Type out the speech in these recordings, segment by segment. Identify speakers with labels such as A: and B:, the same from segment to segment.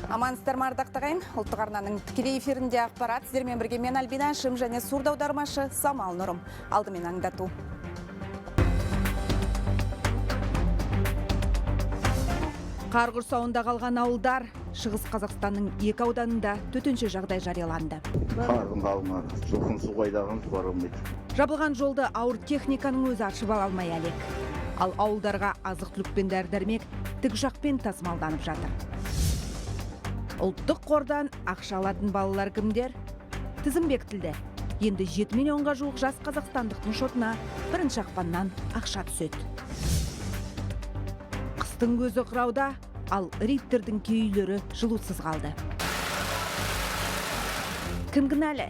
A: Амансыздар ма ардақтағайын, ұлттық арнаның тікелей эфирінде ақпарат. Сіздермен бірге мен Альбина Шым және сурда аудармашы Самал Нұрым. Алдымен аңдату. Қар құрсауында қалған ауылдар Шығыс Қазақстанның 2 ауданында төтенше жағдай жарияланды.
B: Қардың қалмады, жылқын су қайдағымыз бар алмайды.
A: Жабылған жолды ауыр техниканың өзі аршып ала алмай әлек. Ал ауылдарға азық-түлік пен дәрі-дәрмек тікұшақпен тасымалданып жатыр. Ұлттық қордан ақша алатын балалар кімдер? Тізім бекітілді. Енді 7 миллионға жуық жас қазақстандықтың шотына 1 ақпаннан ақша түседі. Қыстың көзі қырауда, ал Риттердің кей үйлері жылусыз қалды. Кім кінәлі?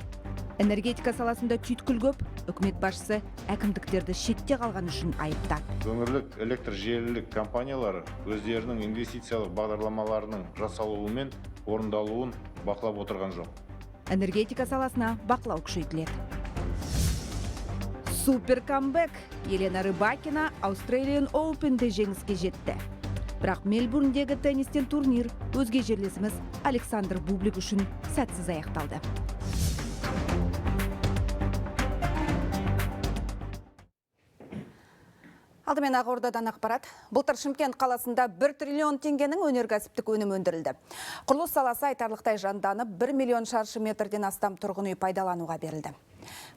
A: Энергетика саласында түйткіл көп, үкімет басшысы әкімдіктерді шетте қалған үшін айыптады.
C: Өңірлік электр желілік компаниялары өздерінің инвестициялық бағдарламаларының жасалуы мен орындалуын бақылап отырған жоқ.
A: Энергетика саласына бақылау күшейтіледі. Супер камбэк! Елена Рыбакина Australian Open'де жеңіске жетті. Бірақ Мельбурндегі теннистен турнир өзге жерлесіміз Александр Бублик үшін сәтсіз аяқталды. Алдымен Ақордадан ақпарат. Былтыр Шымкент қаласында 1 триллион теңгенің өнеркәсіптік өнім өндірілді. Құрылыс саласы айтарлықтай жанданып, 1 миллион шаршы метрден астам тұрғын үй пайдалануға берілді.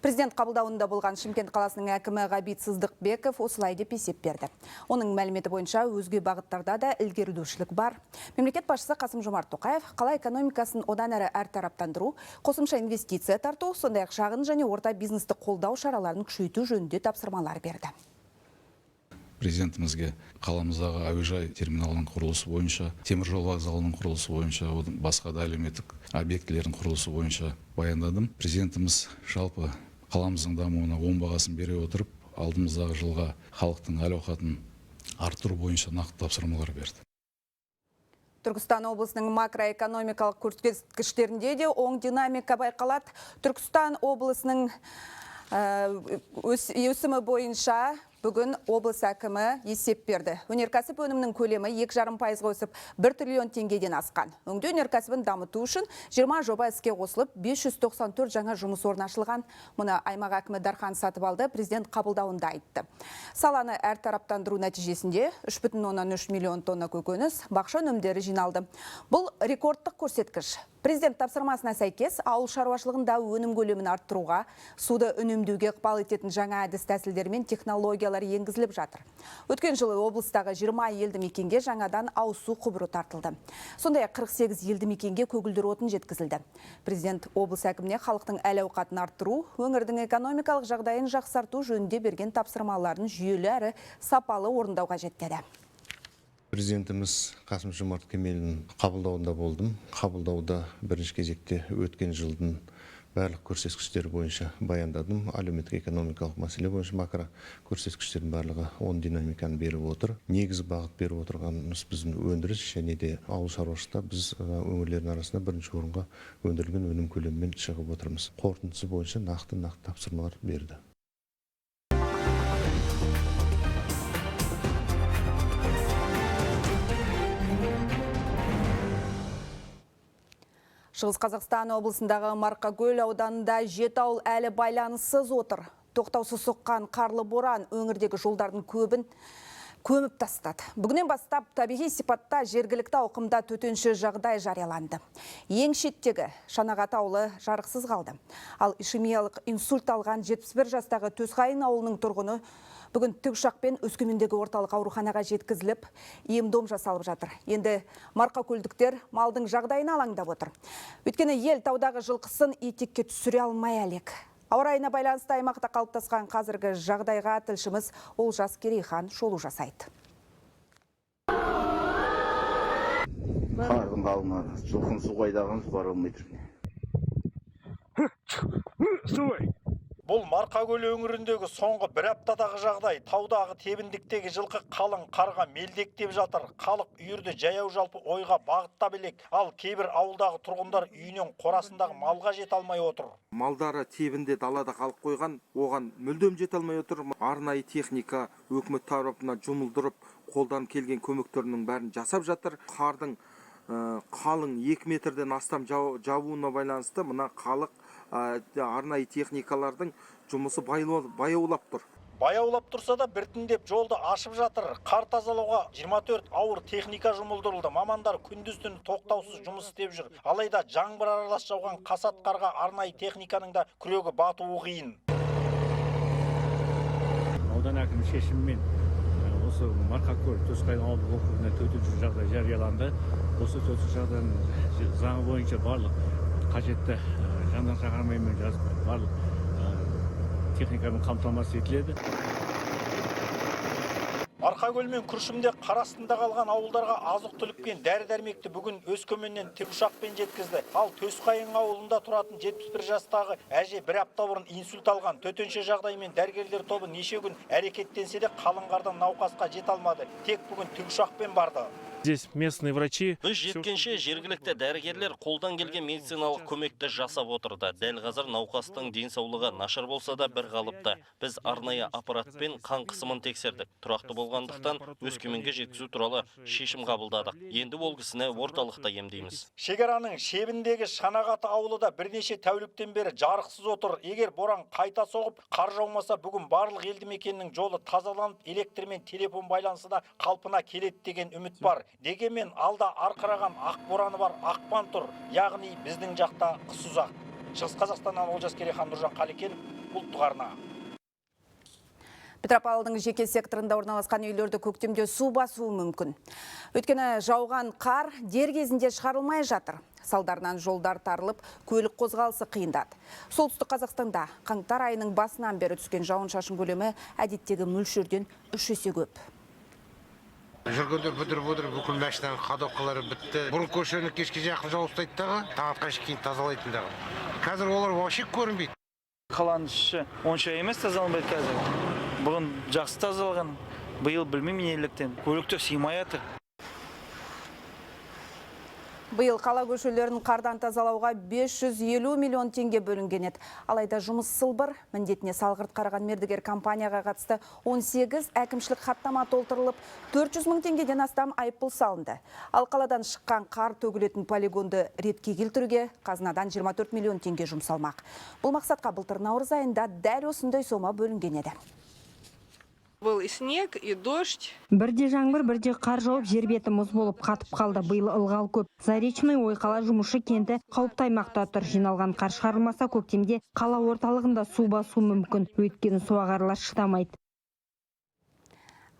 A: Президент қабылдауында болған Шымкент қаласының әкімі Ғабит Сыздықбеков осылай деп есеп берді. Оның мәліметі бойынша өзге бағыттарда да ілгерілеушілік бар. Мемлекет басшысы Қасым-Жомарт Тоқаев қала экономикасын одан әрі әртараптандыру, қосымша инвестиция тарту, сондай-ақ шағын және орта бизнесті қолдау шараларын күшейту жөнінде тапсырмалар берді.
D: Президентімізге қаламыздағы әуежай терминалының құрылысы бойынша, теміржол вокзалының құрылысы бойынша, басқа да әлеуметтік объектілердің құрылысы бойынша баяндадым. Президентіміз жалпы қаламыздың дамуына оң бағасын бере отырып, алдымыздағы жылға халықтың әл-ауқатын арттыру бойынша нақты тапсырмалар берді.
A: Түркістан облысының макроэкономикалық көрсеткіштерінде де оң динамика байқалады. Түркістан облысының өсімі бойынша бүгін облыс әкімі есеп берді. Өнеркәсіп өнімнің көлемі 2,5% өсіп 1 триллион теңгеден асқан. Өңдеу өнеркәсібін дамыту үшін 20 жоба іске қосылып, 594 жаңа жұмыс орны ашылған. Мұны аймақ әкімі Дархан Сатыбалды президент қабылдауында айтты. Саланы әртараптандыру нәтижесінде 3,3 миллион тонна көкөніс, бақша өнімдері жиналды. Бұл рекордтық көрсеткіш. Президент тапсырмасына сәйкес ауыл шаруашылығында өнім көлемін арттыруға, суды үнемдеуге ықпал ететін жаңа әдіс тәсілдер мен технологиялар енгізіліп жатыр. Өткен жылы облыстағы 20 елді мекенге жаңадан ауыз су құбыры тартылды. Сондай-ақ 48 елді мекенге көгілдір отын жеткізілді. Президент облыс әкіміне халықтың әл-ауқатын арттыру, өңірдің экономикалық жағдайын жақсарту жөнінде берген тапсырмаларын жүйелі әрі сапалы орындауға жеттеді.
E: Президентіміз Қасым-Жомарт Кемелдің қабылдауында болдым. Қабылдауда бірінші кезекте өткен жылдың барлық көрсеткіштер бойынша баяндадым. Әлеуметтік экономикалық мәселе бойынша макро көрсеткіштердің барлығы оң динамиканы беріп отыр. Негізі бағыт беріп отырғанымыз біздің өндіріс және де ауыл шаруашылықта біз өңірлердің арасында бірінші орынға өндірілген өнім көлемімен шығып отырмыз. Қорытындысы бойынша нақты тапсырмалар берді.
A: Шығыс Қазақстан облысындағы Марқакөл ауданында 7 ауыл әлі байланыссыз отыр. Тоқтаусыз соққан қарлы боран өңірдегі жолдардың көбін көміп тастады. Бүгінен бастап табиғи сипатта жергілікті ауқымда төтенше жағдай жарияланды. Ең шеттегі Шанағат ауылы жарықсыз қалды. Ал ишемиялық инсульт алған 71 жастағы Төсқайын ауылының тұрғыны бүгін тікұшақпен Өскемендегі орталық ауруханаға жеткізіліп, ем-дом жасалып жатыр. Енді марқакөлдіктер малдың жағдайына алаңдап отыр. Өйткені ел таудағы жылқысын етекке түсіре алмай әлек. Ауа райына байланысты аймақта қалыптасқан қазіргі жағдайға тілшіміз Олжас Керейхан шолу жасайды.
B: Қардың қалмады, жылқын су қайдағымыз бар алмайды.
F: Бұл Марқакөл өңіріндегі соңғы 1 аптадағы жағдай. Таудағы тебіндіктегі жылқы қалың қарға мелдектеп жатыр. Халық үйірді жаяу жалпы ойға бағытта белек. Ал кейбір ауылдағы тұрғындар үйінен қорасындағы малға жете алмай отыр.
G: Малдары тебінде далада қалып қойған, оған мүлдем жете алмай отыр. Арнайы техника өкімет тарапынан жұмылдырып, қолдан келген көмектерінің бәрін жасап жатыр. Қардың қалың 2 метрден астам жабуына байланысты мына халық арнайы техникалардың жұмысы баяулап тұр.
F: Баяулап тұрса да біртіндеп жолды ашып жатыр. Қар тазалауға 24 ауыр техника жұмылдырылды. Мамандар күндіз-түн тоқтаусыз жұмыс істеп жүр. Алайда жаңбыр аралас жауған қасат қарға арнайы техниканың да күрегі батуы қиын.
H: Аудан әкімі шешімімен осы Марқакөл Төсқайын ауылдық округіне төтенше жағдай жарияланды. Осы төтенше жағдайдың заңы бойынша барлық қажетті жандан шақырмаймен жазып барлық техникамен қамтамасыз етіледі.
F: Марқакөл мен Күршімде қар астында қалған ауылдарға азық-түлікпен дәрі-дәрмекті бүгін Өскеменнен тікұшақпен жеткізді. Ал Төсқайын ауылында тұратын 71 жастағы әже бір апта бұрын инсульт алған. Төтенше жағдаймен дәрігерлер тобы неше күн әрекеттенсе де қалың қардан науқасқа жете алмады. Тек бүгін тікұшақпен барды.
I: Здесь местные врачи.
J: Біз жеткенше жергілікті дәрігерлер қолдан келген медициналық көмекті жасап отырды. Дәл қазір науқастың денсаулығы нашар болса да бір қалыпты. Біз арнайы аппаратпен қан қысымын тексердік. Тұрақты болғандықтан Өскеменге жеткізу туралы шешім қабылдадық. Енді ол кісіні орталықта емдейміз.
F: Шекараның шебіндегі Шанағаты ауылы бірнеше тәуліктен бері жарықсыз отыр. Егер боран қайта соғып, қар жаумаса, бүгін барлық елді мекеннің жолы тазаланып, электр мен телефон байланысы да қалпына келеді деген үміт бар. Дегенмен алда арқыраған ақ бораны бар, ақпан тұр. Яғни біздің жақта қыс ұзақ. Шығыс Қазақстаннан Олжас Керейхан, Нұржан Қаликен, ұлттық арна.
A: Петропавлдың жеке секторында орналасқан үйлерді көктемде су басуы мүмкін. Өйткені жауған қар дер кезінде шығарылмай жатыр. Салдарынан жолдар тарылып, көлік қозғалысы қиындады. Солтүстік Қазақстанда қаңтар айының басынан бері түскен жауын-шашын көлемі әдеттегі мөлшерден 3 есе көп.
K: Жүргендер бүдір-бүдір бүкіл машинаның қадоққалары бітті. Бұрын көшені кешке жақын жауыстайды дағы, таң атқан кейін тазалайтын дағы. Қазір олар вообще көрінбейді.
L: Қаланың іші онша емес тазаланбайды қазір. Бүгін жақсы тазалаған, биыл білмеймін неліктен. Көліктер сыймай жатыр.
A: Биыл қала көшелерін қардан тазалауға 550 миллион теңге бөлінген еді. Алайда жұмыс сылбыр, міндетіне салғырт қараған мердігер компанияға қатысты 18 әкімшілік хаттама толтырылып, 400 мың теңгеден астам айыппұл салынды. Ал қаладан шыққан қар төгілетін полигонды ретке келтіруге қазынадан 24 миллион теңге жұмсалмақ. Бұл мақсатқа былтыр наурыз айында дәл осындай сома бөлінген еді.
M: Был и снег, и дождь.
N: Бірде жаңбыр, бірде қар жауып, жер беті мұз болып қатып қалды. Биыл ылғал көп. Заречный Ойқала жұмысшы кенті қауіпті аймақта тұр. Жиналған қар шығарылмаса, көктемде қала орталығында су басу мүмкін. Өйткені суағарлар шыдамайды.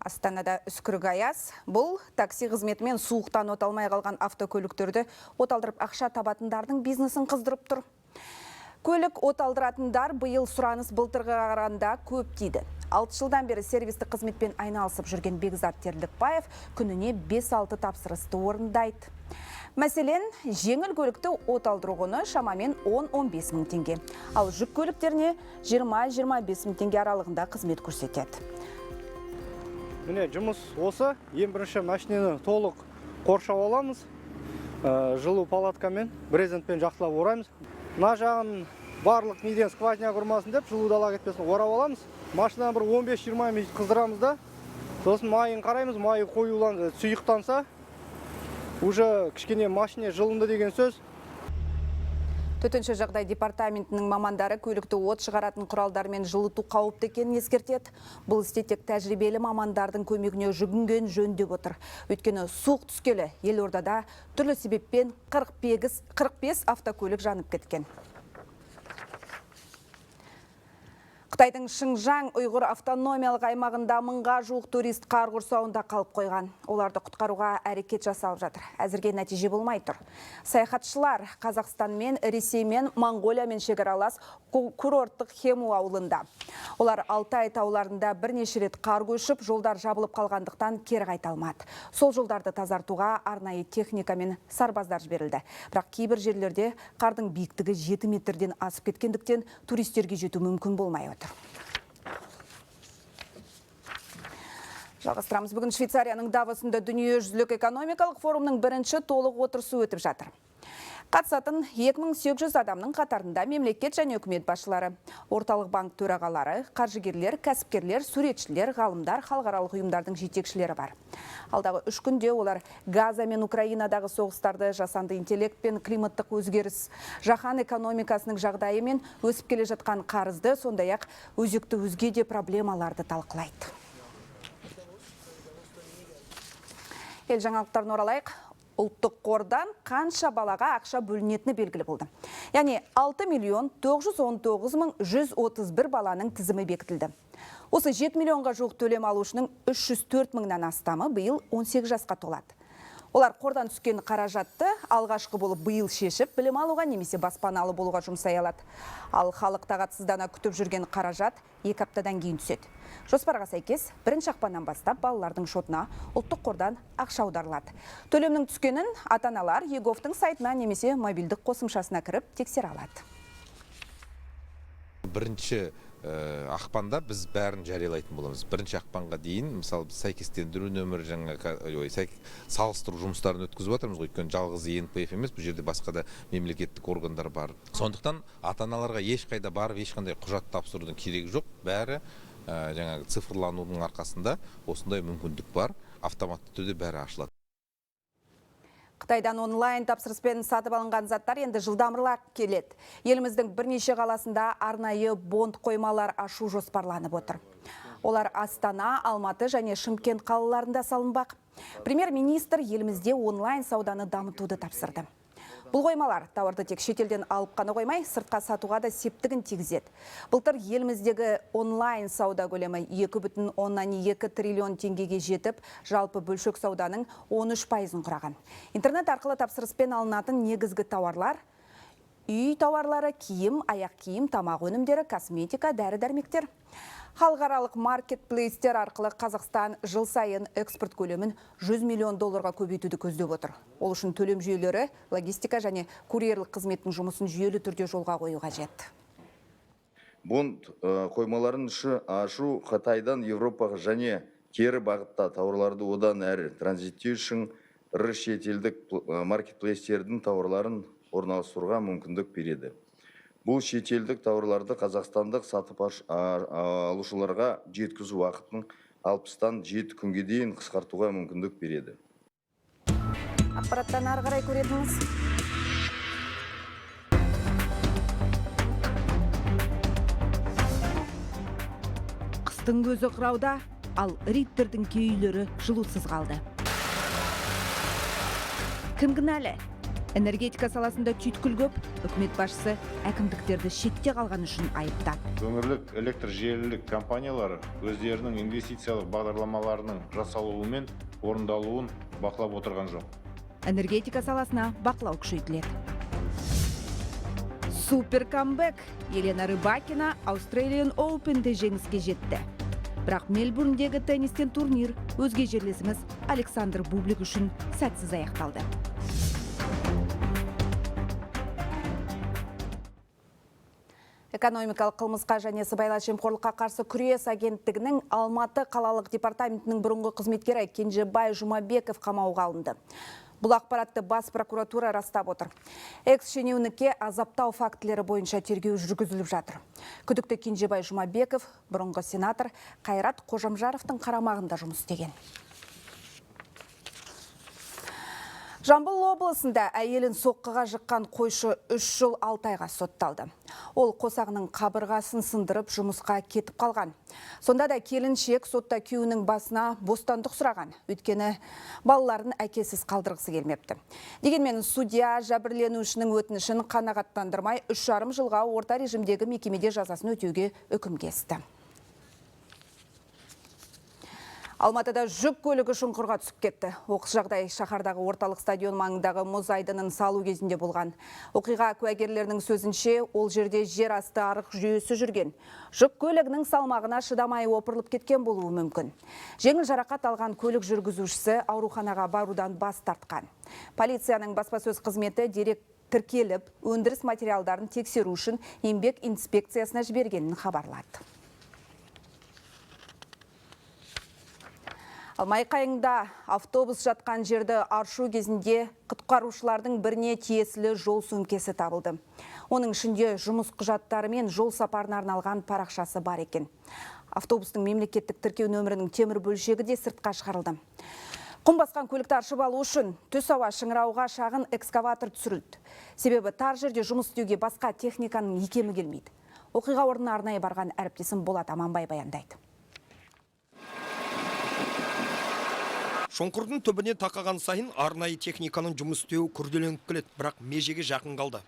A: Астанада үскірік аяз. Бұл такси қызметімен суықтан оталмай қалған автокөліктерді оталдырып ақша табатындардың бизнесін қыздырып тұр. Көлік оталдыратындар биыл сұраныс былтырғы қарағанда көп дейді. 6 жылдан бері сервистік қызметпен айналысып жүрген Бекзат Терлікбаев күніне 5-6 тапсырысты орындайды. Мәселен, жеңіл көлікті оталдыру құны шамамен 10-15 мың теңге. Ал жүк көліктеріне 20-25 мың теңге аралығында қызмет көрсетеді.
O: Міне жұмыс осы. Ең бірінші машинені толық қоршау аламыз. Жылу палаткамен, брезентпен жақсылап ораймыз. Мына жағын барлық неден скважина құрмасын деп, жылу дала кетпесін орап аламыз. Машинаны бір 15-20 минут қыздырамыз да, сосын майын қараймыз, майы қоюланды, сұйықтанса, уже кішкене машине жылынды деген сөз.
A: Төтенше жағдай департаментінің мамандары көлікті от шығаратын құралдармен жылыту қауіпті екенін ескертеді. Бұл істе тек тәжірибелі мамандардың көмегіне жүгінген жөн деп отыр. Өйткені суық түскелі елордада түрлі себеппен 45 автокөлік жанып кеткен. Қытайдың Шыңжаң ұйғыр автономиялық аймағында мыңға жуық турист қар құрсауында қалып қойған. Оларды құтқаруға әрекет жасалып жатыр. Әзірге нәтиже болмай тұр. Саяхатшылар Қазақстанмен, Ресеймен, Моңғолиямен шекаралас курорттық Хему ауылында. Олар Алтай тауларында бірнеше рет қар көшіп, жолдар жабылып қалғандықтан кері қайта алмады. Сол жолдарды тазартуға арнайы техника мен сарбаздар жіберілді. Бірақ кейбір жерлерде қардың биіктігі 7 метрден асып кеткендіктен туристерге жету мүмкін болмай отыр. Жалғастырамыз. Бүгін Швейцарияның Давосында дүниежүзілік экономикалық форумның бірінші толық отырысы өтіп жатыр. Қатысатын 2800 адамның қатарында мемлекет және үкімет басшылары, орталық банк төрағалары, қаржыгерлер, кәсіпкерлер, суретшілер, ғалымдар, халықаралық ұйымдардың жетекшілері бар. Алдағы 3 күнде олар Газа мен Украинадағы соғыстарды, жасанды интеллект пен климаттық өзгеріс, жаһан экономикасының жағдайы мен өсіп келе жатқан қарызды, сондай-ақ өзекті өзге де проблемаларды талқылайды. Ел жаңалықтарын оралайық. Ұлттық қордан қанша балаға ақша бөлінетіні белгілі болды. Яғни 6.919.131 баланың тізімі бекітілді. Осы 7 миллионға жуық төлем алушының 304 мыңнан астамы биыл 18 жасқа толады. Олар қордан түскен қаражатты алғашқы болып биыл шешіп, білім алуға немесе баспаналы болуға жұмсай алады. Ал халық тағатсыздана күтіп жүрген қаражат 2 аптадан кейін түседі. Жоспарға сәйкес 1 ақпаннан бастап балалардың шотына ұлттық қордан ақша аударылады. Төлемнің түскенін ата-аналар ЕГОВтың сайтына немесе мобильдік қосымшасына кіріп тексере алады.
P: 1 ақпанда біз бәрін жариялайтын боламыз. 1 ақпанға дейін, мысалы, біз сәйкестендіру нөмірі салыстыру жұмыстарын өткізіп жатырмыз ғой. Өйткені жалғыз ЕНПФ емес, бұл жерде басқа да мемлекеттік органдар бар. Сондықтан ата-аналарға ешқайда барып, ешқандай құжат тапсырудың керегі жоқ. Бәрі цифрланудың арқасында осындай мүмкіндік бар. Автоматты түрде бәрі ашылады.
A: Қытайдан онлайн тапсырыспен сатып алынған заттар енді жылдамырақ келеді. Еліміздің бірнеше қаласында арнайы бонд қоймалар ашу жоспарланып отыр. Олар Астана, Алматы және Шымкент қалаларында салынбақ. Премьер-министр елімізде онлайн сауданы дамытуды тапсырды. Бұл қоймалар тауарды тек шетелден алып қана қоймай, сыртқа сатуға да септігін тигізеді. Былтыр еліміздегі онлайн сауда көлемі 2,2 триллион теңгеге жетіп, жалпы бөлшек сауданың 13%-ын құраған. Интернет арқылы тапсырыспен алынатын негізгі тауарлар үй тауарлары, киім, аяқ киім, тамақ өнімдері, косметика, дәрі-дәрмектер. Халықаралық маркетплейстер арқылы Қазақстан жыл сайын экспорт көлемін $100 миллион көбейтуді көздеп отыр. Ол үшін төлем жүйелері, логистика және курьерлік қызметтің жұмысын жүйелі түрде жолға қою қажет.
B: Бонд қоймаларын ашу Қытайдан Европаға және кері бағытта тауарларды одан әрі транзиттеу үшін ірі шетелдік маркетплейстердің тауарларын орналастыруға мүмкіндік береді. Бұл шетелдік тауарларды қазақстандық сатып алушыларға жеткізу уақытын 60-тан 7 күнге дейін қысқартуға мүмкіндік береді.
A: Ақпараттан ары қарай көретіңіз. Қыстың көзі қырауда, ал Риттердің кей үйлері жылусыз қалды. Кім кінәлі? Энергетика саласында түйткіл көп, үкімет басшысы әкімдіктерді шетте қалған үшін айыптады.
C: Өңірлік электр желілік компаниялары өздерінің инвестициялық бағдарламаларының жасалуы мен орындалуын бақылап отырған жоқ.
A: Энергетика саласына бақылау күшейтіледі. Супер камбэк! Елена Рыбакина Australian Open'де жеңіске жетті. Бірақ Мельбурндегі теннистен турнир өзге жерлесіміз Александр Бублик үшін сәтсіз аяқталды. Экономикалық қылмысқа және сыбайлас жемқорлыққа қарсы күрес агенттігінің Алматы қалалық департаментінің бұрынғы қызметкері Кенжебай Жұмабеков қамауға алынды. Бұл ақпаратты бас прокуратура растап отыр. Экс-шенеунікке азаптау фактілері бойынша тергеу жүргізіліп жатыр. Күдікті Кенжебай Жұмабеков бұрынғы сенатор Қайрат Қожамжаровтың қарамағында жұмыс істеген. Жамбыл облысында әйелін соққыға жыққан қойшы 3 жыл 6 айға сотталды. Ол қосағының қабырғасын сындырып жұмысқа кетіп қалған. Сонда да келіншек сотта күйеуінің басына бостандық сұраған. Өйткені балаларын әкесіз қалдырғысы келмепті. Дегенмен судья жәбірленушінің өтінішін қанағаттандырмай 3,5 жылға орта режимдегі мекемеде жазасын өтеуге үкім кесті. Алматыда жүк көлігі шұңқырға түсіп кетті. Оқыс жағдай шаһардағы орталық стадион маңындағы мұз айдынын салу кезінде болған. Оқиға куәгерлерінің сөзінше, ол жерде жер асты арық жүйесі жүрген. Жүк көлігінің салмағына шыдамай опырылып кеткен болуы мүмкін. Жеңіл жарақат алған көлік жүргізушісі ауруханаға барудан бас тартқан. Полицияның баспасөз қызметі дерек тіркеліп, өндіріс материалдарын тексеру үшін еңбек инспекциясына жібергенін хабарлады. Ал Майқайыңда автобус жатқан жерді аршу кезінде құтқарушылардың біріне тиесілі жол сөмкесі табылды. Оның ішінде жұмыс құжаттары мен жол сапарына арналған парақшасы бар екен. Автобустың мемлекеттік тіркеу нөмірінің темір бөлшегі де сыртқа шығарылды. Құм басқан көлікті аршып алу үшін түс ауа шыңырауға шағын экскаватор түсірілді. Себебі тар жерде жұмыс істеуге басқа техниканың икемі келмейді. Оқиға орнына арнайы барған әріптесім Болат Аманбай баяндайды.
F: Шұңқырдың түбіне тақаған сайын арнайы техниканың жұмыс істеуі күрделеніп келеді, бірақ межеге жақын қалды.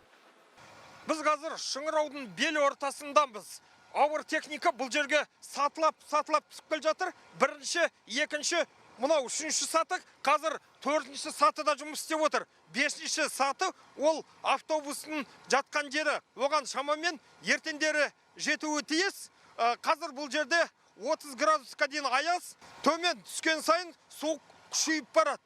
F: Біз қазір шыңыраудың бел ортасындамыз. Ауыр техника бұл жерге сатылап түсіп келе жатыр. Бірінші, екінші, мынау үшінші саты, қазір төртінші сатыда жұмыс істеп отыр. Бесінші саты ол автобустың жатқан жері. Оған шамамен ертеңдері жетуі тиіс. Қазір бұл жерде 30 градусқа дейін аяз, төмен түскен сайын суық күшейіп барады.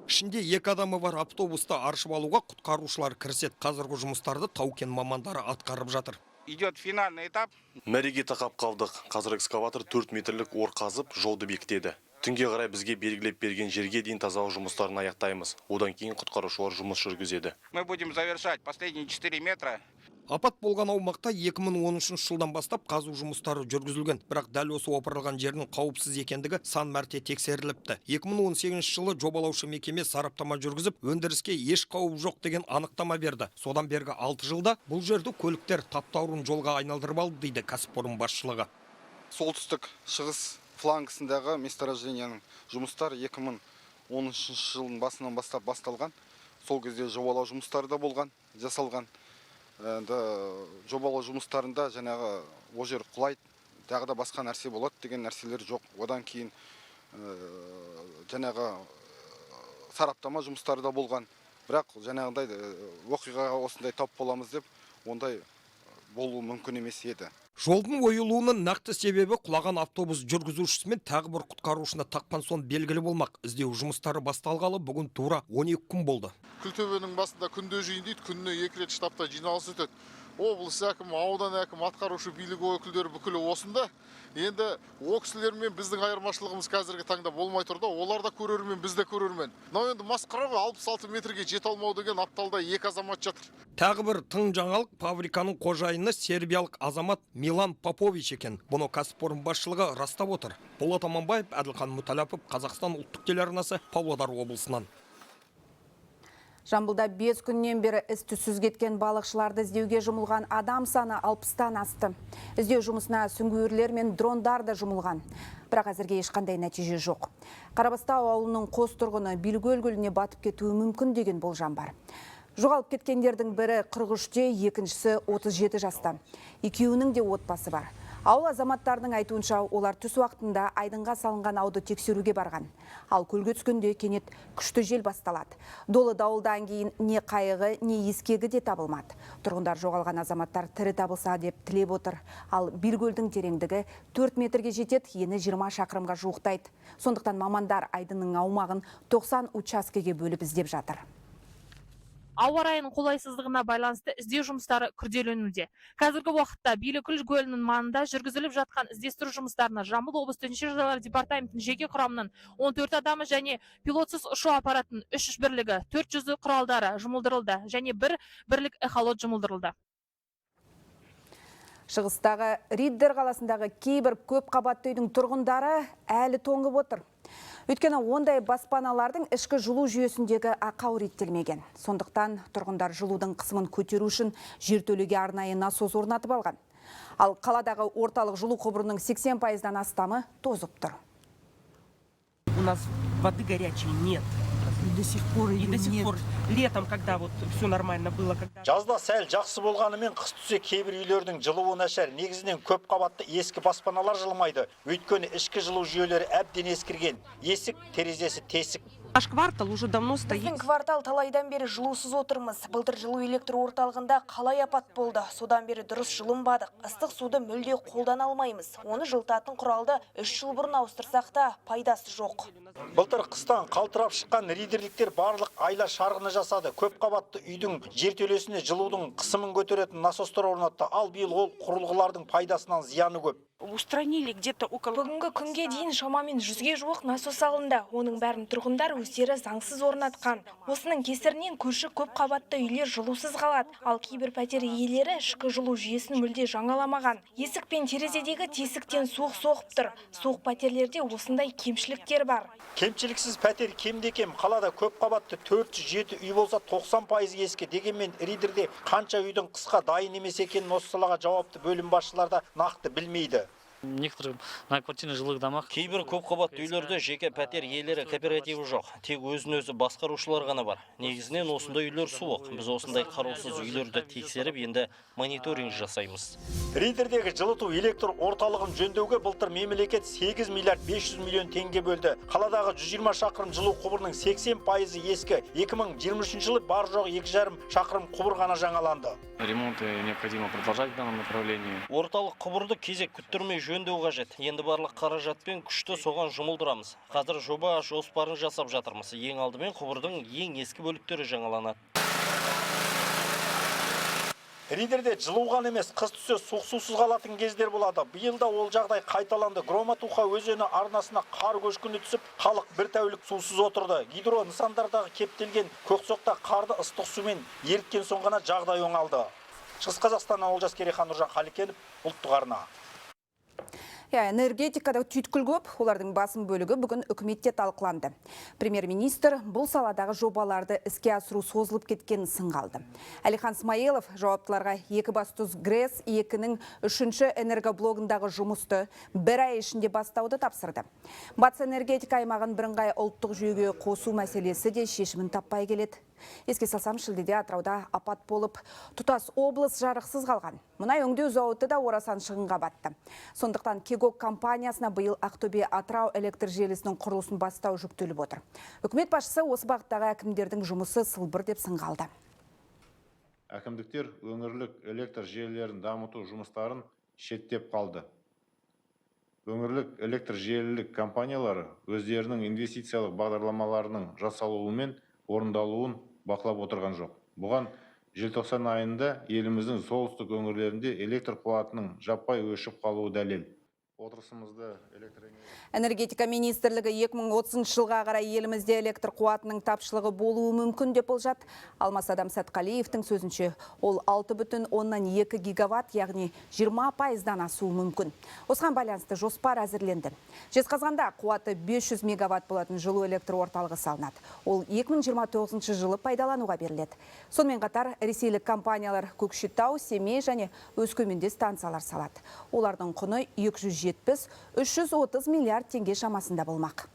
F: Ішінде 2 адамы бар автобусты аршып алуға құтқарушылар кіріседі. Қазіргі жұмыстарды Тау-кен мамандары атқарып жатыр.
Q: Идет финальный этап. Мәреге тақап қалдық. Қазір экскаватор 4 метрлік ор қазып, жолды бекітеді. Түнге қарай бізге белгілеп берген жерге дейін тазалау жұмыстарын аяқтаймыз. Одан кейін құтқарушылар жұмыс жүргізеді. Мы будем завершать последние 4 метра. Апат болған аумақта 2013 жылдан бастап қазу жұмыстары жүргізілген. Бірақ дәл осы опырылған жердің қауіпсіз екендігі сан мәрте тексеріліпті. 2018 жылы жобалаушы мекеме сараптама жүргізіп, өндіріске еш қауіп жоқ деген анықтама берді. Содан бергі 6 жылда бұл жерді көліктер таптаурын жолға айналдырып алды дейді кәсіпорын басшылығы.
R: Солтүстік шығыс флангысындағы месторожденияның жұмыстар 2013 жылдың басынан бастап басталған. Сол кезде жобалау жұмыстары да болған, жасалған. Жобалау жұмыстарында жаңағы о жер құлайды, тағы да басқа нәрсе болады деген нәрселер жоқ. Одан кейін жаңағы сараптама жұмыстары да болған. Бірақ жаңағындай оқиғаға осындай тап боламыз деп ондай болуы мүмкін емес еді. Жолдың ойылуының нақты себебі құлаған автобус жүргізушісі мен тағы бір құтқарушыны тапқан соң белгілі болмақ. Іздеу жұмыстары басталғалы бүгін тура 12 күн болды.
S: Күлтөбенің басында күнде жиын дейді, күніне 2 рет штабта жиналыс өтеді. Облыс әкімі, аудан әкімі, атқарушы билік өкілдері бүкілі осында. Енді о кісілермен біздің айырмашылығымыз қазіргі таңда болмай тұрды. Олар да көрермен, біз де көрермен. Мынау енді масқара ғой, 66 метрге жете алмау деген апталда 2 азамат жатыр.
F: Тағы бір тың жаңалық фабриканың қожайыны сербиялық азамат Милан Попович екен. Бұны кәсіпорын басшылығы растап отыр. Болат Аманбаев, Әділхан Мұталапов, Қазақстан ұлттық телеарнасы, Павлодар облысынан.
A: Жамбылда 5 күннен бері із-түссіз кеткен балықшыларды іздеуге жұмылған адам саны 60-тан асты. Іздеу жұмысына сүңгуірлер мен дрондар да жұмылған. Бірақ әзірге ешқандай нәтиже жоқ. Қарабастау ауылының қос тұрғыны Билгөл көліне батып кетуі мүмкін деген болжам бар. Жоғалып кеткендердің бірі 43-те, екіншісі 37 жаста. Екеуінің де отбасы бар. Ауыл азаматтарының айтуынша олар түс уақытында айдынға салынған ауды тексеруге барған. Ал көлге түскенде кенет күшті жел басталады. Долы дауылдан кейін не қайығы, не ескегі де табылмады. Тұрғындар жоғалған азаматтар тірі табылса деп тілеп отыр. Ал Билгөлдің тереңдігі 4 метрге жетеді, ені 20 шақырымға жуықтайды. Сондықтан мамандар айдынның аумағын 90 учаскеге бөліп іздеп жатыр.
T: Ауа райының қолайсыздығына байланысты іздеу жұмыстары күрделенуде. Қазіргі уақытта Билікөл көлінің маңында жүргізіліп жатқан іздестіру жұмыстарына Жамбыл облысы төтенше жағдайлар департаментінің жеке құрамының 14 адамы және пилотсыз ұшу аппаратының 3 бірлігі, 400 құралдары жұмылдырылды және бір бірлік эхолот жұмылдырылды.
A: Шығыстағы Риддер қаласындағы кейбір көп қабатты үйдің тұрғындары әлі тоңып отыр. Өйткені ондай баспаналардың ішкі жылу жүйесіндегі ақау реттелмеген. Сондықтан тұрғындар жылудың қысымын көтеру үшін жертөлеге арнайы насос орнатып алған. Ал қаладағы орталық жылу құбырының 80%-дан астамы тозып тұр.
U: У нас воды горячей нет. И до сих пор летом, когда вот все нормально было, когда...
F: Жазда сәл жақсы болғанымен қыс түсе кейбір үйлердің жылуы нашар. Негізінен көп қабатты ескі баспаналар жылмайды. Өйткені ішкі жылу жүйелері әбден ескірген. Есік, терезесі тесік.
U: Наш квартал уже давно стоит.
V: Біздің квартал талайдан бері жылусыз отырмыз. Былтыр жылу электр орталығында қалай апат болды. Содан бері дұрыс жылынбадық. Ыстық суды мүлде қолдан алмаймыз. Оны жылытатын құралды 3 жыл бұрын ауыстырсақ та пайдасы жоқ.
F: Былтыр қыстан қалтырап шыққан ридерліктер барлық айла шарғыны жасады. Көп қабатты үйдің жертөлесіне жылудың қысымын көтеретін насостар орнатты. Ал биыл ол құрылғылардың пайдасынан зияны көп.
U: Устранили где-то около...
V: Бүгінгі күнге дейін шамамен 100-ге жуық насос алынды. Оның бәрін тұрғындар өздері заңсыз орнатқан. Осының кесірінен көрші көп қабатты үйлер жылусыз қалады. Ал кейбір пәтер иелері ішкі жылу жүйесін мүлде жаңаламаған. Есік пен терезедегі тесіктен суық соғып тұр. Суық пәтерлерде осындай кемшіліктер бар.
F: Кемшіліксіз пәтер кемде-кем қалада көп қабатты 407 үй болса 90% ескі. Дегенмен Ридерде қанша үйдің қысқа дайын емес екенін осы салаға жауапты бөлім басшылары да нақты білмейді.
D: Некоторые на квартирных жилых домах.
J: Кейбір көпқабатты үйлерде жеке пәтер иелері кооперативі жоқ. Тек өзін-өзі басқарушылар ғана бар. Негізінен осындай үйлер суық. Біз осындай қараусыз үйлерді тексеріп, енді мониторинг жасаймыз.
F: Ридердегі жылыту электр орталығын жөндеуге былтыр мемлекет 8 миллиард 500 миллион теңге бөлді. Қаладағы 120 шақырым жылу құбырының 80% ескі. 2023 жылы бар жоқ 2,5 шақырым құбыр ғана жаңаланды.
D: Ремонты необходимо продолжать в данном направлении.
J: Орталық құбырды кезек күттірмей жөндеу қажет. Енді барлық қаражатпен күшті соған жұмылдырамыз. Қазір жоба жоспарын жасап жатырмыз. Ең алдымен құбырдың ең ескі бөліктері жаңаланады.
F: Ридерде жылуған емес, қыс түсе суықсусыз қалатын кездер болады. Биылда ол жағдай қайталанды. Громатуха өзені арнасына қар көшкіні түсіп, халық бір тәулік сусыз отырды. Гидро нысандардағы кептелген көксоқта қарды ыстық сумен еріткен соң ғана жағдай оңалды. Шығыс Қазақстаннан Олжас Керейхан, Нұржан Қаликенов, ұлттық арна.
A: Энергетикада түйткіл көп, олардың басым бөлігі бүгін үкіметте талқыланды. Премьер-министр бұл саладағы жобаларды іске асыру созылып кеткенін сынға алды. Әлихан Смайылов жауаптыларға Екібастұз ГРЭС 2-нің 3-ші энергоблогындағы жұмысты бір ай ішінде бастауды тапсырды. Батыс энергетика аймағын бірыңғай ұлттық жүйеге қосу мәселесі де шешімін таппай келеді. Еске салсам, шілдеде Атырауда апат болып, тұтас облыс жарықсыз қалған. Мұнай өңдеу зауыты да орасан шығынға батты. Сондықтан Кегок компаниясына биыл Ақтөбе Атырау электр желісінің құрылысын бастау жүктеліп отыр. Үкімет басшысы осы бағыттағы әкімдердің жұмысы сылбыр деп сынға алды.
C: Әкімдіктер өңірлік электр желілерін дамыту жұмыстарын шеттеп қалды. Өңірлік электр желілік компаниялары өздерінің инвестициялық бағдарламаларының жасалуы мен орындалуын бақылап отырған жоқ. Бұған желтоқсан айында еліміздің солтүстік өңірлерінде электр қуатының жаппай өшіп қалуы дәлел.
A: Энергетика министрлігі 2030 жылға қарай елімізде электр қуатының тапшылығы болуы мүмкін деп болжады. Алмас Адам Сатқалиевтің сөзінше, ол 6,2 гигаватт, яғни 20%-дан асуы мүмкін. Осыған байланысты жоспар әзірленді. Жезқазғанда қуаты 500 мегаватт болатын жылу электр орталығы салынады. Ол 2029 жылы пайдалануға беріледі. Сонымен қатар ресейлік компаниялар Көкшетау, Семей және Өскеменде станциялар салады. Олардың құны 270-330 миллиард теңге шамасында болмақ.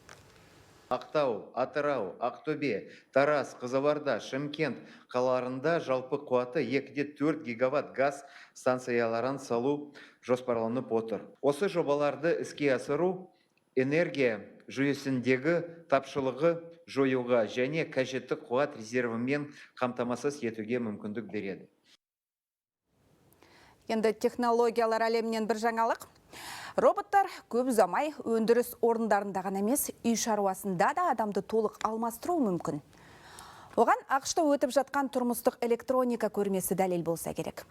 E: Ақтау, Атырау, Ақтөбе, Тарас, Қызылорда, Шымкент қалаларында жалпы қуаты 2,4 гигаватт газ станцияларын салу жоспарланып отыр. Осы жобаларды іске асыру энергия жүйесіндегі тапшылығы жоюға және қажетті қуат резервімен қамтамасыз етуге мүмкіндік береді.
A: Енді технологиялар әлемінен бір жаңалық. Роботтар көп ұзамай өндіріс орындарында ғана емес, үй шаруасында да адамды толық алмастыру мүмкін. Оған ақшта өтіп жатқан тұрмыстық электроника көрмесі дәлел болса керек.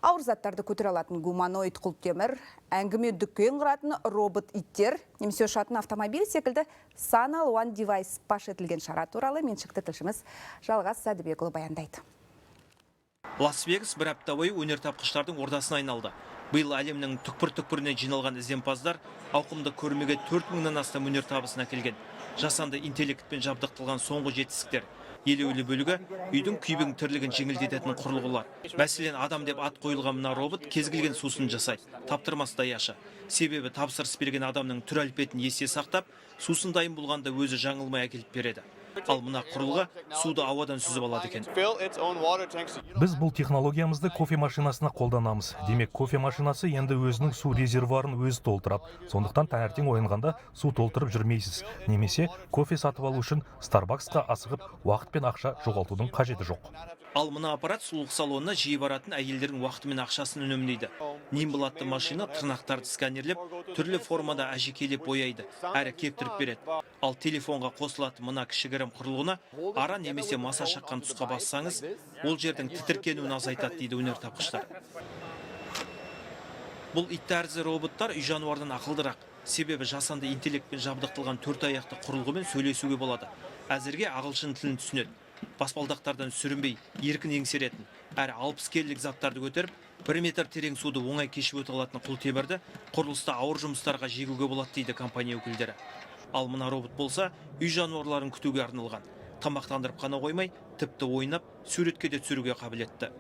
A: Ауыр заттарды көтере алатын гуманоид құлтемір, әңгіме дүкен құратын робот иттер, немесе ұшатын автомобиль секілді сан алуан девайс паш етілген шара туралы меншікті тілшіміз Жалғас Сәдібекұлы баяндайды.
W: Лас-Вегас бір апта бойы өнертапқыштардың ордасына айналды. Биыл әлемнің түкпір-түкпіріне жиналған ізденімпаздар ауқымды көрмеге 4000-нан астам өнертабысын әкелген. Жасанды интеллектпен жабдықталған соңғы жетістіктер. Елеулі бөлігі үйдің күйбең тірлігін жеңілдететін құрылғылар. Мәселен, адам деп ат қойылған мына робот кез келген сусын жасайды, таптырмас даяшы. Себебі тапсырыс берген адамның түр әлпетін есте сақтап, сусын дайын болғанда өзі жаңылмай әкеліп береді. Ал мына құрылғы суды ауадан сүзіп алады екен.
X: Біз бұл технологиямызды кофе машинасына қолданамыз. Демек, кофе машинасы енді өзінің су резервуарын өзі толтырады. Сондықтан таңертең оянғанда су толтырып жүрмейсіз. Немесе кофе сатып алу үшін Starbucksқа асығып, уақыт пен ақша жоғалтудың қажеті жоқ.
W: Ал мына аппарат сұлулық салонына жиі баратын әйелдердің уақыты мен ақшасын үнемдейді. Нимбл атты машина тырнақтарды сканерлеп, түрлі формада әшекейлеп бояйды, әрі кептіріп береді. Ал телефонға қосылатын мына кішігірім құрылғына ара немесе маса шаққан тұсқа бассаңыз, ол жердің тітіркенуін азайтады дейді өнертапқыштар. Бұл ит тәрізді роботтар үй жануардан ақылдырақ. Себебі жасанды интеллектпен жабдықталған 4 аяқты құрылғымен сөйлесуге болады. Әзірге ағылшын тілін түсінеді. Баспалдақтардан сүрінбей, еркін еңсеретін, әрі 60 келілік заттарды көтеріп, 1 метр терең суды оңай кешіп өте алатын құлтемірді құрылыста ауыр жұмыстарға жегуге болады дейді компания өкілдері. Ал мына робот болса, үй жануарларын күтуге арналған. Тамақтандырып қана қоймай, тіпті ойнап, суретке де түсіруге қабілетті.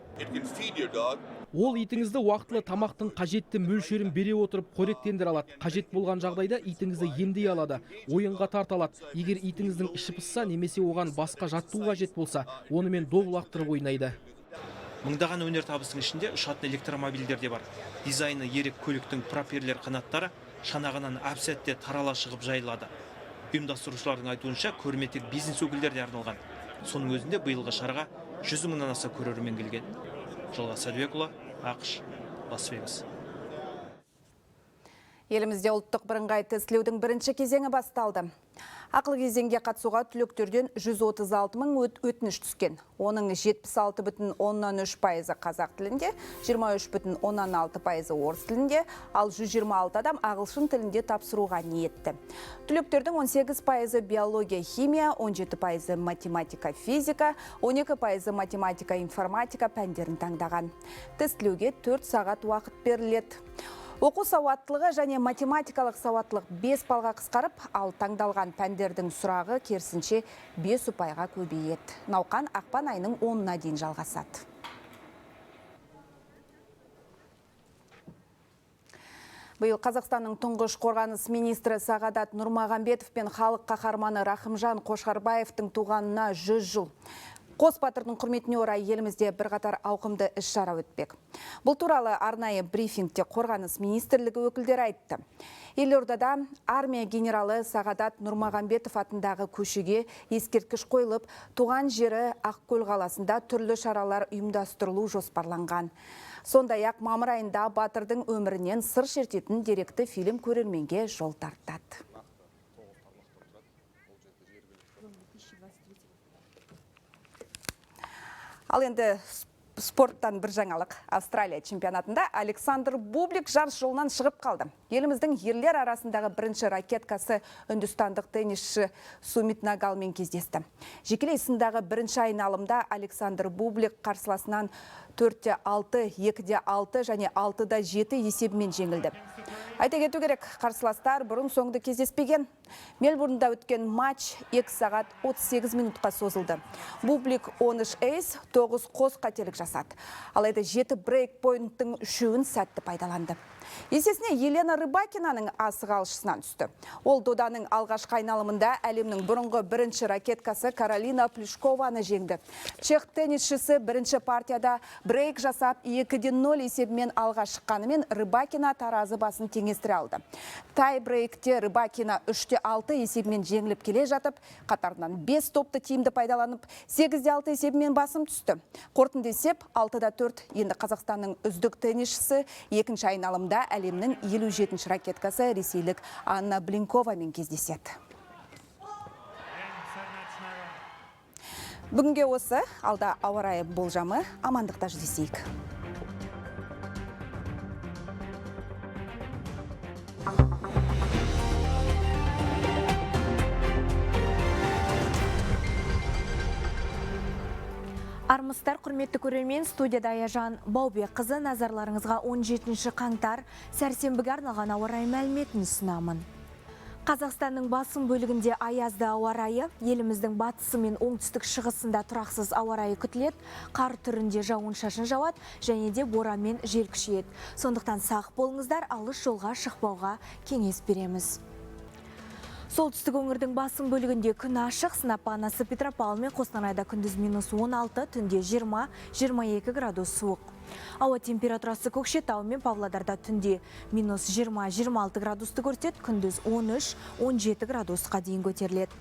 G: Ол итіңізді уақытылы тамақтың қажетті мөлшерін бере отырып қоректендіре алады. Қажет болған жағдайда итіңізді емдей алады, ойынға тарта алады. Егер итіңіздің іші пысса немесе оған басқа жаттығу қажет болса, онымен доп лақтырып ойнайды.
W: Мыңдаған өнертабыстың ішінде ұшатын электромобильдер де бар. Дизайны ерек көліктің пропеллер қанаттары шанағынан әп-сәтте тарала шығып жайылады. Ұйымдастырушылардың айтуынша көрме тек бизнес өкілдеріне арналған. Соның өзінде биылғы шараға 100 мыңнан аса көрермен келген. Жалғас Сәдібекұлы, ақш, Лас-Вегас.
A: Елімізде ұлттық бірыңғай тестілеудің бірінші кезеңі басталды. Ақылы кезеңге қатысуға түлектерден 136 мың өтініш түскен. Оның 76,3% қазақ тілінде, 23,6% орыс тілінде, ал 126 адам ағылшын тілінде тапсыруға ниетті. Түлектердің 18% биология, химия, 17% математика, физика, 12% математика, информатика пәндерін таңдаған. Тестілеуге 4 сағат уақыт беріледі. Оқу сауаттылығы және математикалық сауаттылық 5 балға қысқарып, ал таңдалған пәндердің сұрағы керісінше 5 ұпайға көбейеді. Науқан ақпан айының 10-на дейін жалғасады. Биыл Қазақстанның тұңғыш қорғаныс министрі Сағадат Нұрмағамбетов пен халық қаһарманы Рахымжан Қошқарбаевтың туғанына 100 жыл. Қос батырдың құрметіне орай елімізде бірқатар ауқымды іс-шара өтпек. Бұл туралы арнайы брифингте қорғаныс министрлігі өкілдері айтты. Елордада армия генералы Сағадат Нұрмағамбетов атындағы көшеге ескерткіш қойылып, туған жері Ақкөл қаласында түрлі шаралар ұйымдастырылу жоспарланған. Сондай-ақ мамыр айында батырдың өмірінен сыр шертетін деректі фильм көрерменге жол тартады. Ал енді спорттан бір жаңалық. Австралия чемпионатында Александр Бублик жарыс жолынан шығып қалды. Еліміздің ерлер арасындағы бірінші ракеткасы үндістандық теннисші Сумит Нагалмен кездесті. Жекелей сындағы бірінші айналымда Александр Бублик қарсыласынан 4-6, 2-6 және 6-7 есебімен жеңілді. Айта кету керек, қарсыластар бұрын соңды кездеспеген. Мельбурнда өткен матч 2 сағат 38 минутқа созылды. Бублик 13 эйс, 9 қос қателік жасады. Алайда 7 брейк-пойнттың 3-ін сәтті пайдаланды. Есесіне Елена Рыбакинаның асығы алшысынан түсті. Ол доданың алғашқы айналымында әлемнің бұрынғы бірінші ракеткасы Каролина Плюшкованы жеңді. Чех теннисшісі бірінші партияда брейк жасап 2-0 есебімен алға шыққанымен Рыбакина таразы басын теңестіре алды. Тай брейкте Рыбакина 3-6 есебімен жеңіліп келе жатып, қатарынан 5 топты тиімді пайдаланып, 8-6 есебімен басым түсті. Қорытынды есеп 6-4. Енді Қазақстанның үздік теннисшісі екінші айналымда әлемнің 57-ші ракеткасы ресейлік Анна Блинковамен кездеседі. Бүгінге осы, алда ауа райы болжамы, амандықта жүздесейік.
V: Армыстар, құрметті көрермен, студияда Аяжан Баубек қызы, назарларыңызға 17 қаңтар сәрсенбіге арналған ауа райы мәліметін ұсынамын. Қазақстанның басым бөлігінде аязды ауа райы, еліміздің батысы мен оңтүстік шығысында тұрақсыз ауа райы күтіледі, қар түрінде жауын-шашын жауады және де боран мен жел күшейеді. Сондықтан сақ болыңыздар, алыс жолға шықпауға кеңес береміз. Солтүстік өңірдің басым бөлігінде күн ашық, сынап бағанасы Петропавл мен Қостанайда күндіз -16, түнде 20-22 градус суық. Ауа температурасы Көкшетау мен Павлодарда түнде -20-26 градусты көрсетеді, күндіз 13-17 градусқа дейін көтеріледі.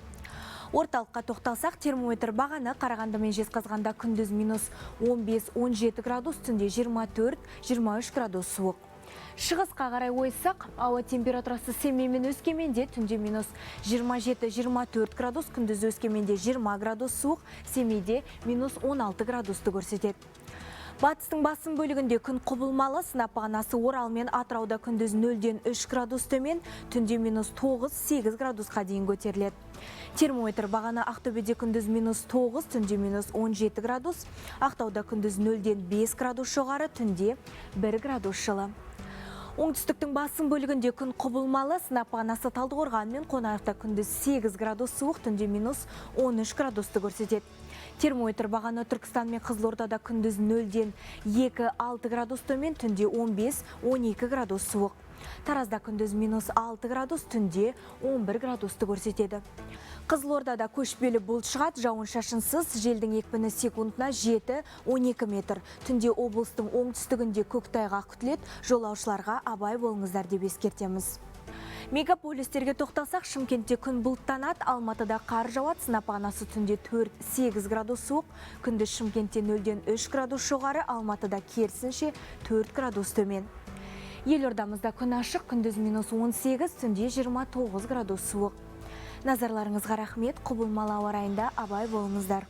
V: Орталыққа тоқталсақ, термометр бағаны Қарағанды мен Жезқазғанда күндіз -15-17 градус, түнде 24-23 градус суық. Шығысқа қарай ойсақ, ауа температурасы Семей мен Өскеменде түнде -27-24 градус, күндіз Өскеменде 20 градус суық, Семейде -16 градусты көрсетеді. Батыстың басым бөлігінде күн құбылмалы, сынап бағанасы Орал мен Атырауда күндіз 0-ден 3 градус төмен, түнде -9-8 градусқа дейін көтеріледі. Термометр бағаны Ақтөбеде күндіз -9, түнде -17 градус, Ақтауда күндіз 0-ден 5 градус жоғары, түнде 1 градус жылы. Оңтүстіктің басым бөлігінде күн құбылмалы, сынап бағанасы Талдықорған мен Қонаевта күндіз 8 градус суық, түнде -13 градусты көрсетеді. Термометр бағаны Түркістан мен Қызылордада күндіз 0-ден 2-6 градус төмен, түнде 15-12 градус суық. Таразда күндіз -6 градус, түнде 11 градусты көрсетеді. Қызылордада көшпелі бұлт шығады, жауын шашынсыз, желдің екпіні секундына 7-12 метр. Түнде облыстың оңтүстігінде көктайғақ күтіледі, жолаушыларға абай болыңыздар деп ескертеміз. Мегаполистерге тоқталсақ, Шымкентте күн бұлттанады, Алматыда қар жауады, сынап бағанасы түнде 4-8 градус суық, күндіз Шымкентте 0-ден 3 градус жоғары, Алматыда керісінше 4 градус төмен. Елордамызда күн ашық, күндіз -18, түнде 29 градус суық. Назарларыңызға рахмет, құбылмалы ауа райында абай болыңыздар.